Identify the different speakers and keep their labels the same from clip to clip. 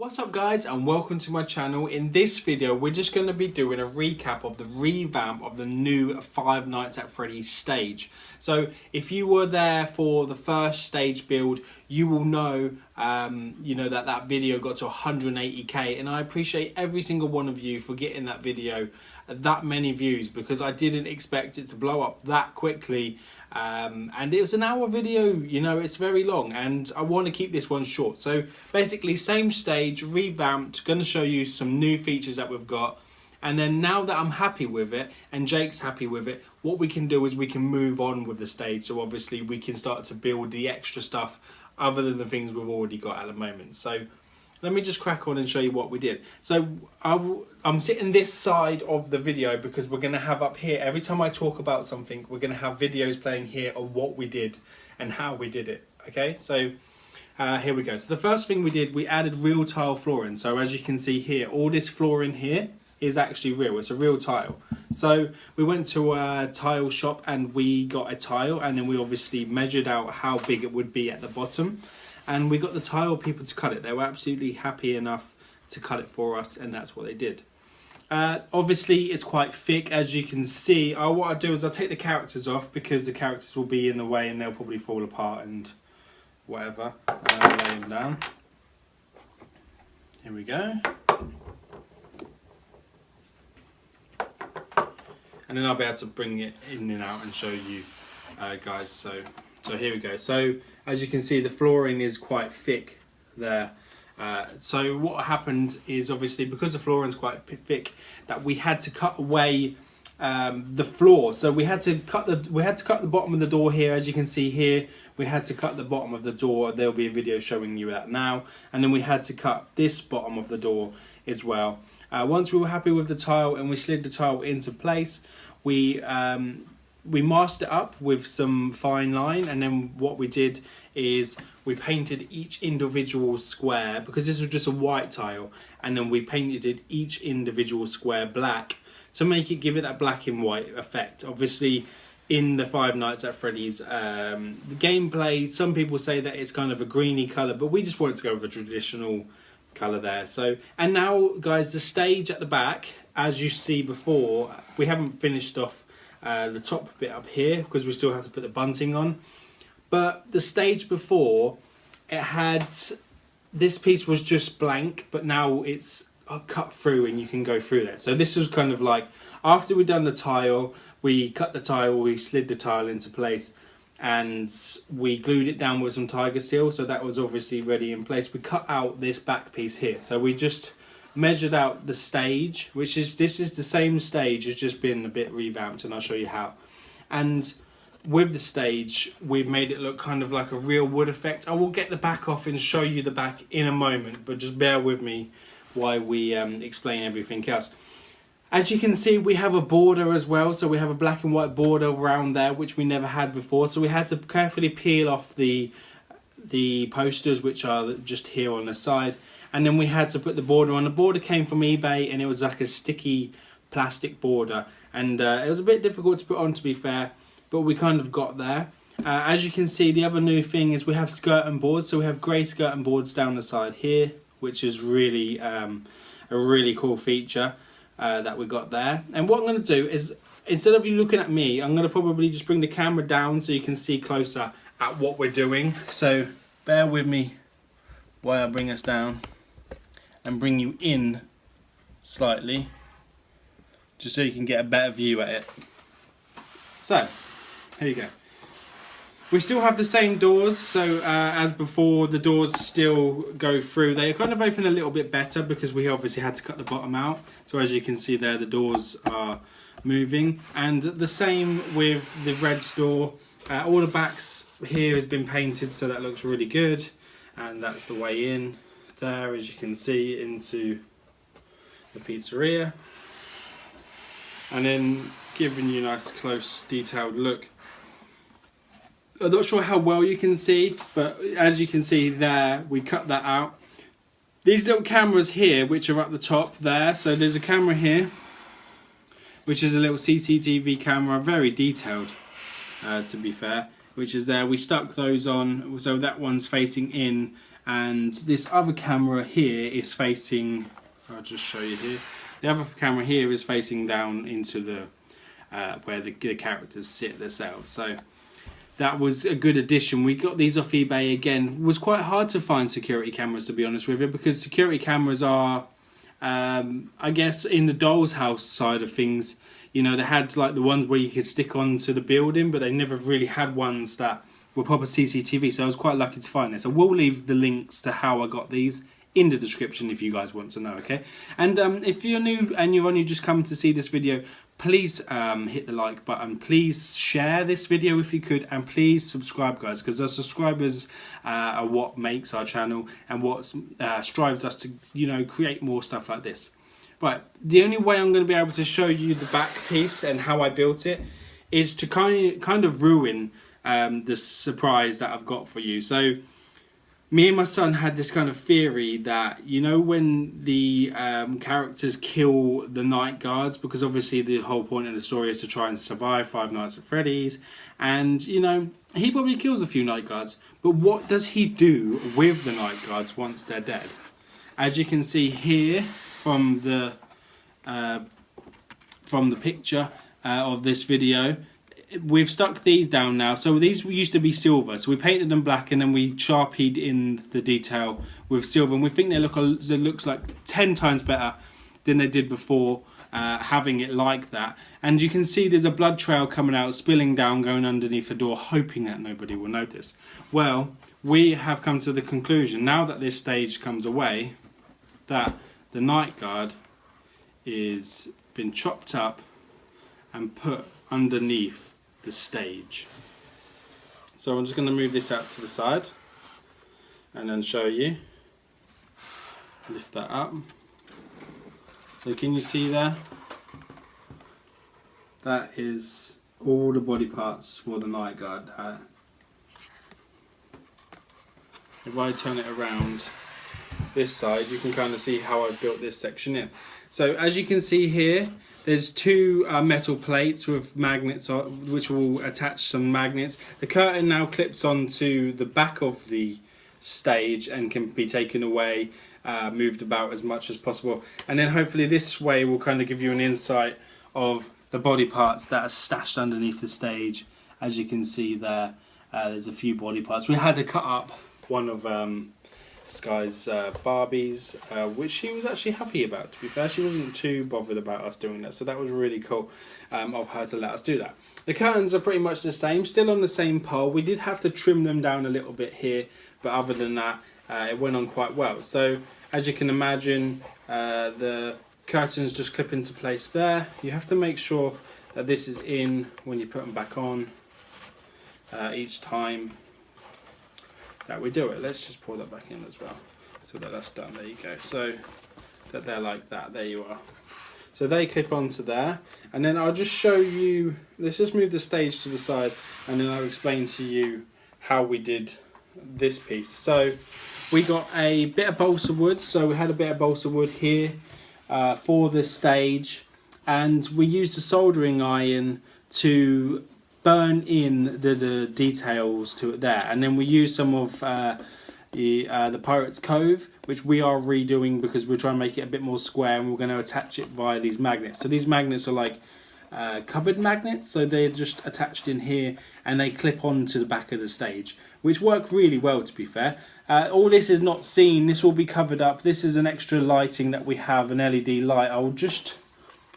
Speaker 1: What's up guys, and welcome to my channel. In this video we're just going to be doing a recap of the revamp of the new Five Nights at Freddy's stage. So if you were there for the first stage build, you will know that video got to 180k, and I appreciate every single one of you for getting that video that many views, because I didn't expect it to blow up that quickly. And it was an hour video, it's very long, and I want to keep this one short. So basically same stage, revamped, going to show you some new features that we've got. And then now that I'm happy with it and Jake's happy with it, what we can do is we can move on with the stage. So obviously we can start to build the extra stuff other than the things we've already got at the moment. So let me just crack on and show you what we did. So I'm sitting this side of the video because we're going to have up here, every time I talk about something, we're going to have videos playing here of what we did and how we did it. Okay, so here we go. So the first thing we did, we added real tile flooring. So as you can see here, all this flooring here is actually real. It's a real tile. So we went to a tile shop and we got a tile, and then we obviously measured out how big it would be at the bottom. And we got the tile people to cut it. They were absolutely happy enough to cut it for us, and that's what they did. Obviously, it's quite thick, as you can see. What I do is I'll take the characters off, because the characters will be in the way and they'll probably fall apart and whatever. Lay them down. Here we go. And then I'll be able to bring it in and out and show you guys. So here we go. So as you can see, the flooring is quite thick there. So what happened is, obviously because the flooring is quite thick, that we had to cut away the floor. So we had to cut the bottom of the door here. As you can see here, we had to cut the bottom of the door. There'll be a video showing you that now. And then we had to cut this bottom of the door as well. Once we were happy with the tile and we slid the tile into place, we masked it up with some fine line, and then what we did is we painted each individual square, because this was just a white tile, and then we painted each individual square black to make it, give it that black and white effect. Obviously in the Five Nights at Freddy's the gameplay, some people say that it's kind of a greeny colour, but we just wanted to go with a traditional colour there. So, and now guys, the stage at the back, as you see before, we haven't finished off the top bit up here because we still have to put the bunting on. But the stage before, it had, this piece was just blank, but now it's cut through and you can go through there. So this was kind of like, after we'd done the tile, we cut the tile, we slid the tile into place, and we glued it down with some tiger seal, so that was obviously ready in place. We cut out this back piece here, so we just measured out the stage, which is, this is the same stage, it's just been a bit revamped, and I'll show you how. And with the stage, we've made it look kind of like a real wood effect. I will get the back off and show you the back in a moment, but just bear with me while we explain everything else. As you can see, we have a border as well, so we have a black and white border around there, which we never had before. So we had to carefully peel off the posters, which are just here on the side, and then we had to put the border on. The border came from eBay, and it was like a sticky plastic border, and it was a bit difficult to put on, to be fair, but we kind of got there. As you can see, the other new thing is we have skirting boards, so we have grey skirting boards down the side here, which is really a really cool feature that we got there. And what I'm going to do is, instead of you looking at me, I'm going to probably just bring the camera down so you can see closer at what we're doing. So bear with me while I bring us down and bring you in slightly, just so you can get a better view at it. So here you go. We still have the same doors, so as before, the doors still go through. They kind of open a little bit better because we obviously had to cut the bottom out. So as you can see there, the doors are moving. And the same with the red door. All the backs here has been painted, so that looks really good. And that's the way in there, as you can see, into the pizzeria. And then giving you a nice close detailed look. I'm not sure how well you can see, but as you can see there, we cut that out. These little cameras here, which are at the top there, so there's a camera here, which is a little CCTV camera, very detailed, to be fair, which is there. We stuck those on, so that one's facing in, and this other camera here is facing, I'll just show you here, the other camera here is facing down into the where the characters sit themselves. So that was a good addition. We got these off eBay again. It was quite hard to find security cameras, to be honest with you, because security cameras are, I guess, in the doll's house side of things. You know, they had like the ones where you could stick onto the building, but they never really had ones that were proper CCTV. So I was quite lucky to find this. I will leave the links to how I got these in the description if you guys want to know, okay? And if you're new and you've only just come to see this video, please hit the like button, please share this video if you could, and please subscribe, guys, because our subscribers are what makes our channel and what strives us to, you know, create more stuff like this. Right, the only way I'm going to be able to show you the back piece and how I built it is to kind of ruin the surprise that I've got for you. So me and my son had this kind of theory that, you know, when the characters kill the night guards, because obviously the whole point of the story is to try and survive Five Nights at Freddy's, and, you know, he probably kills a few night guards, but what does he do with the night guards once they're dead? As you can see here from the picture of this video, we've stuck these down now. So these used to be silver, so we painted them black and then we sharpied in the detail with silver, and we think they looks like 10 times better than they did before having it like that. And you can see there's a blood trail coming out, spilling down, going underneath the door, hoping that nobody will notice. Well, we have come to the conclusion, now that this stage comes away, that the night guard is been chopped up and put underneath the stage. So I'm just going to move this out to the side and then show you. Lift that up. So can you see there? That is all the body parts for the night guard. If I turn it around this side, you can kind of see how I built this section in. So as you can see here, there's two metal plates with magnets on, which will attach some magnets. The curtain now clips onto the back of the stage and can be taken away, moved about as much as possible. And then hopefully this way will kind of give you an insight of the body parts that are stashed underneath the stage. As you can see there, there's a few body parts. We had to cut up one of Sky's Barbies, which she was actually happy about, to be fair. She wasn't too bothered about us doing that, so that was really cool of her to let us do that. The curtains are pretty much the same, still on the same pole. We did have to trim them down a little bit here, but other than that, it went on quite well. So as you can imagine, the curtains just clip into place there. You have to make sure that this is in when you put them back on each time that we do it. Let's just pull that back in as well, so that that's done. There you go. So that they're like that. There you are. So they clip onto there, and then I'll just show you. Let's just move the stage to the side, and then I'll explain to you how we did this piece. So we got a bit of balsa wood. So we had a bit of balsa wood here for the stage, and we used a soldering iron to burn in the details to it there, and then we use some of the Pirate's Cove, which we are redoing because we're trying to make it a bit more square, and we're going to attach it via these magnets. So these magnets are like cupboard magnets, so they're just attached in here and they clip onto the back of the stage, which work really well, to be fair. All this is not seen, this will be covered up. This is an extra lighting that we have, an LED light. I'll just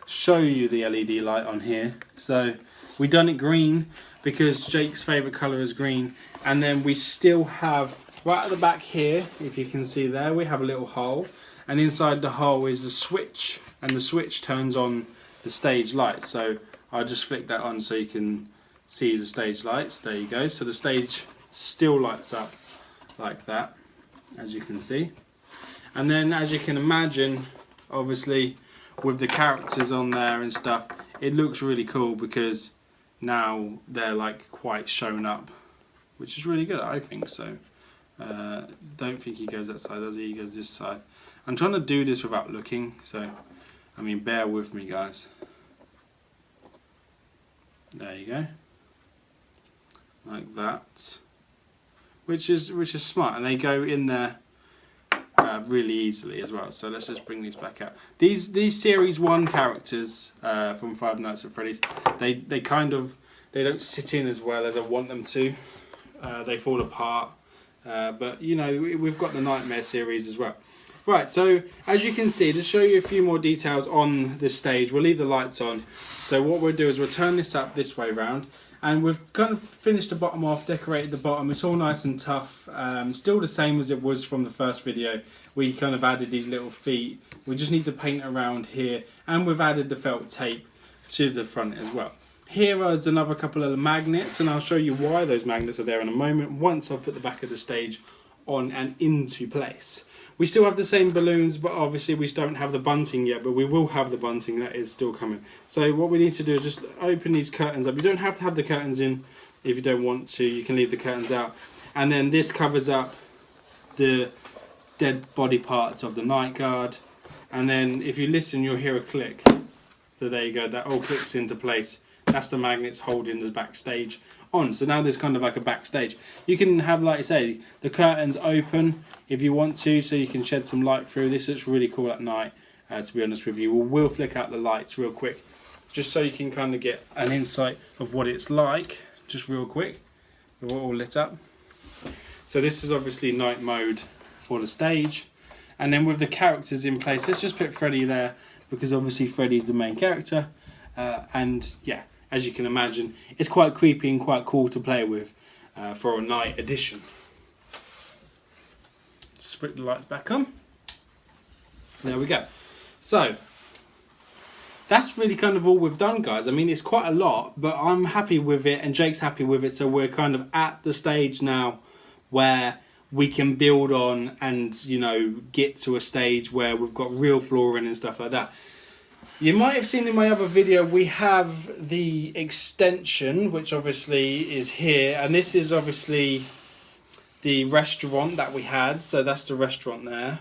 Speaker 1: show you the LED light on here. So we done it green because Jake's favourite colour is green, and then we still have right at the back here, if you can see there, we have a little hole, and inside the hole is the switch, and the switch turns on the stage lights. So I'll just flick that on so you can see the stage lights. There you go. So the stage still lights up like that, as you can see. And then, as you can imagine, obviously with the characters on there and stuff, it looks really cool because now they're like quite shown up, which is really good, I think. So don't think he goes that side, does he? He goes this side. I'm trying to do this without looking, so I mean, bear with me, guys. There you go, like that, which is smart, and they go in there really easily as well. So let's just bring these back out. These series 1 characters from Five Nights at Freddy's, they don't sit in as well as I want them to. They fall apart, but you know, we've got the Nightmare series as well. Right, so as you can see, to show you a few more details on this stage, we'll leave the lights on. So what we'll do is we'll turn this up this way round, and we've kind of finished the bottom off, decorated the bottom. It's all nice and tough, still the same as it was from the first video. We kind of added these little feet. We just need to paint around here, and we've added the felt tape to the front as well. Here is another couple of magnets, and I'll show you why those magnets are there in a moment once I've put the back of the stage on and into place. We still have the same balloons, but obviously we don't have the bunting yet, but we will have the bunting. That is still coming. So what we need to do is just open these curtains up. You don't have to have the curtains in if you don't want to. You can leave the curtains out. And then this covers up the dead body parts of the night guard. And then if you listen, you'll hear a click. So there you go. That all clicks into place. That's the magnets holding the backstage on. So now there's kind of like a backstage. You can have, like I say, the curtains open if you want to, so you can shed some light through. This looks really cool at night, to be honest with you. We'll flick out the lights real quick, just so you can kind of get an insight of what it's like, just real quick. We're all lit up. So this is obviously night mode for the stage. And then with the characters in place, let's just put Freddy there, because obviously Freddy's the main character. And yeah, as you can imagine, it's quite creepy and quite cool to play with for a night edition. Just put the lights back on. There we go. So that's really kind of all we've done, guys. I mean, it's quite a lot, but I'm happy with it and Jake's happy with it. So we're kind of at the stage now where we can build on and, you know, get to a stage where we've got real flooring and stuff like that. You might have seen in my other video, we have the extension, which obviously is here. And this is obviously the restaurant that we had. So that's the restaurant there.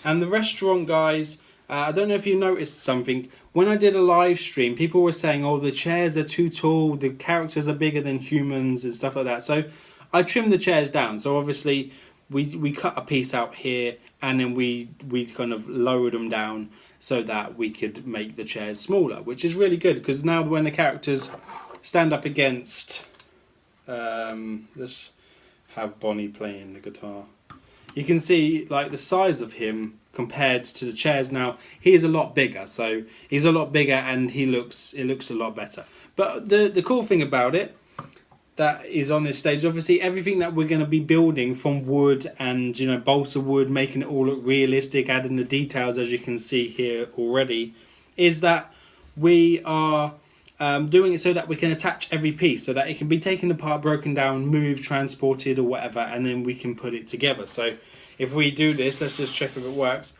Speaker 1: And the restaurant, guys, I don't know if you noticed something. When I did a live stream, people were saying, oh, the chairs are too tall. The characters are bigger than humans and stuff like that. So I trimmed the chairs down. So obviously we cut a piece out here and then we kind of lowered them down so that we could make the chairs smaller, which is really good, because now when the characters stand up against, let's have Bonnie playing the guitar. You can see like the size of him compared to the chairs. Now he is a lot bigger, so he's a lot bigger and it looks a lot better. But the cool thing about it that is on this stage, obviously everything that we're going to be building from wood and, you know, balsa wood, making it all look realistic, adding the details as you can see here already, is that we are doing it so that we can attach every piece, so that it can be taken apart, broken down, moved, transported or whatever, and then we can put it together. So if we do this, let's just check if it works.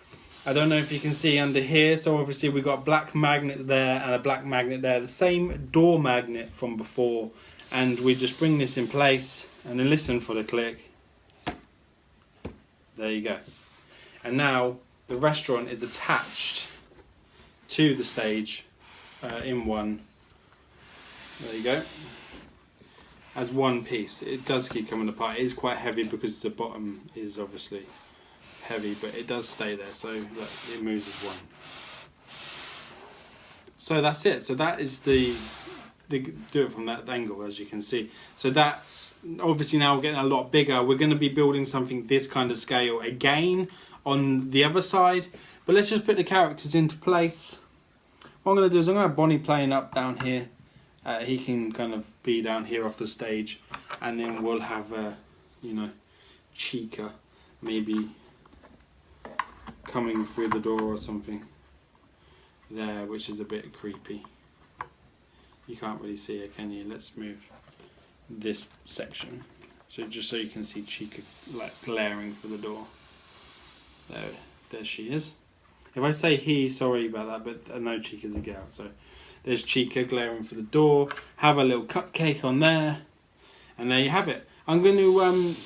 Speaker 1: I don't know if you can see under here, so obviously we've got black magnet there and a black magnet there, the same door magnet from before. And we just bring this in place and then listen for the click. There you go. And now the restaurant is attached to the stage in one. There you go. As one piece. It does keep coming apart. It is quite heavy because the bottom is obviously heavy, but it does stay there. So look, it moves as one. So that's it. So that is the... do it from that angle, as you can see. So that's obviously now getting a lot bigger. We're going to be building something this kind of scale again on the other side, but let's just put the characters into place. What I'm going to do is I'm going to have Bonnie playing up down here. He can kind of be down here off the stage, and then we'll have you know, Chica maybe coming through the door or something there, which is a bit creepy. You can't really see it, can you? Let's move this section, so just so you can see Chica like glaring for the door. There she is. If I say he, sorry about that, but I know Chica's a girl. So there's Chica glaring for the door. Have a little cupcake on there, and there you have it. I'm going to,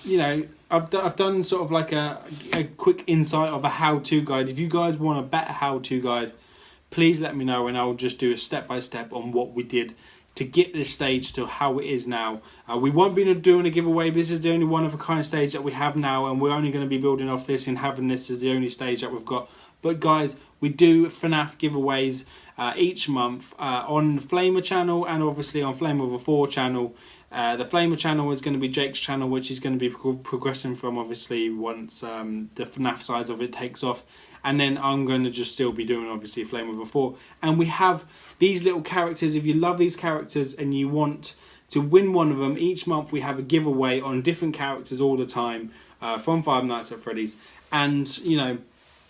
Speaker 1: you know, I've done sort of like a quick insight of a how-to guide. If you guys want a better how-to guide, please let me know, and I'll just do a step-by-step on what we did to get this stage to how it is now. We won't be doing a giveaway. This is the only one of a kind stage that we have now, and we're only going to be building off this and having this as the only stage that we've got. But guys, we do FNAF giveaways each month on Flamer channel and obviously on Flame Over 4 channel. The Flamer channel is going to be Jake's channel, which is going to be progressing from obviously once the FNAF size of it takes off. And then I'm going to just still be doing obviously Flame Over 4. And we have these little characters. If you love these characters and you want to win one of them, each month we have a giveaway on different characters all the time from Five Nights at Freddy's. And, you know,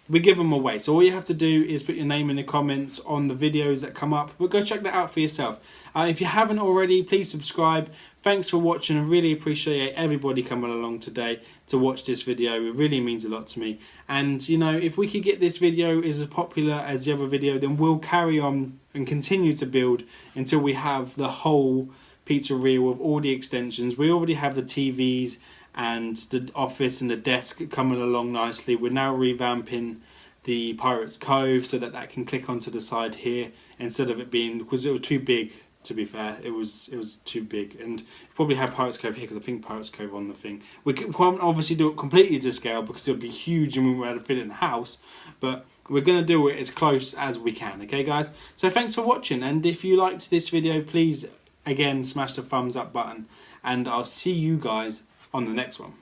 Speaker 1: we give them away. So all you have to do is put your name in the comments on the videos that come up. But go check that out for yourself. If you haven't already, please subscribe. Thanks for watching. I really appreciate everybody coming along today to watch this video. It really means a lot to me. And, you know, if we could get this video as popular as the other video, then we'll carry on and continue to build until we have the whole pizzeria with all the extensions. We already have the TVs and the office and the desk coming along nicely. We're now revamping the Pirates Cove so that that can click onto the side here instead of it being, because it was too big. To be fair, it was too big, and probably have Pirates Cove here because I think Pirates Cove on the thing. We can't obviously do it completely to scale because it would be huge and we would have to fit it in the house, but we're going to do it as close as we can, okay guys? So thanks for watching, and if you liked this video, please again smash the thumbs up button, and I'll see you guys on the next one.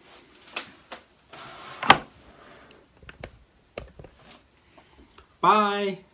Speaker 1: Bye!